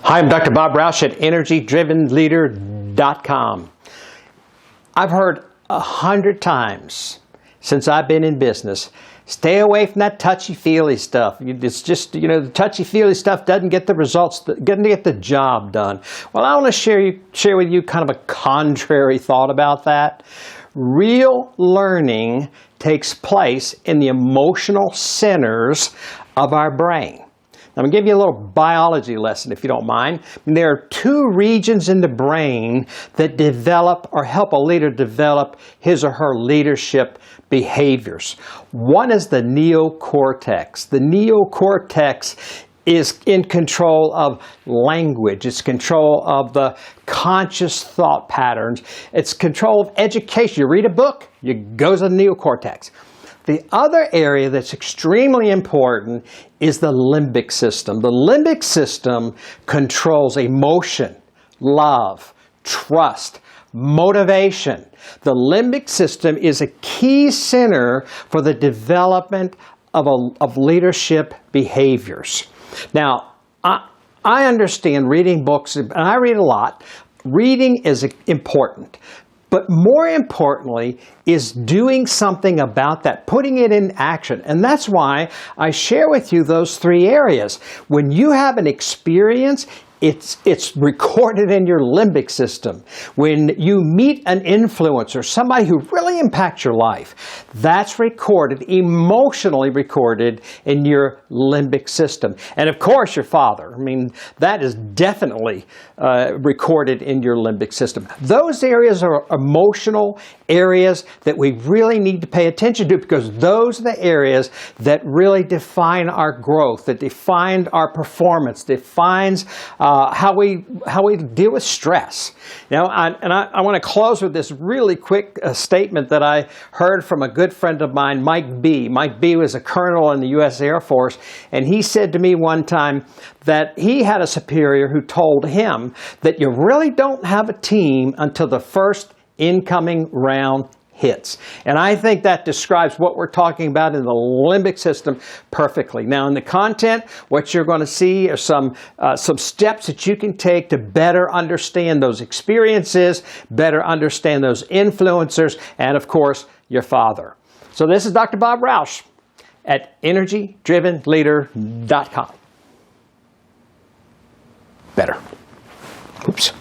Hi, I'm Dr. Bob Roush at EnergyDrivenLeader.com. I've heard 100 times since I've been in business, stay away from that touchy-feely stuff. It's just, the touchy-feely stuff doesn't get the results, doesn't get the job done. Well, I want to share with you kind of a contrary thought about that. Real learning takes place in the emotional centers of our brain. I'm going to give you a little biology lesson, if you don't mind. There are two regions in the brain that develop or help a leader develop his or her leadership behaviors. One is the neocortex. The neocortex is in control of language. It's control of the conscious thought patterns. It's control of education. You read a book, it goes to the neocortex. The other area that's extremely important is the limbic system. The limbic system controls emotion, love, trust, motivation. The limbic system is a key center for the development of leadership behaviors. Now, I understand reading books, and I read a lot. Reading is important. But more importantly is doing something about that, putting it in action. And that's why I share with you those three areas. When you have an experience, it's recorded in your limbic system. When you meet an influencer, somebody who really impacts your life, that's recorded, emotionally recorded in your limbic system. And of course, your father. That is definitely recorded in your limbic system. Those areas are emotional areas that we really need to pay attention to, because those are the areas that really define our growth, that define our performance, defines how we deal with stress. I want to close with this really quick statement that I heard from a good friend of mine, Mike B. Mike B. was a colonel in the U.S. Air Force, and he said to me one time that he had a superior who told him that you really don't have a team until the first incoming round hits. And I think that describes what we're talking about in the limbic system perfectly. Now, in the content, what you're going to see are some steps that you can take to better understand those experiences, better understand those influencers, and of course, your father. So this is Dr. Bob Roush at EnergyDrivenLeader.com. Better. Oops.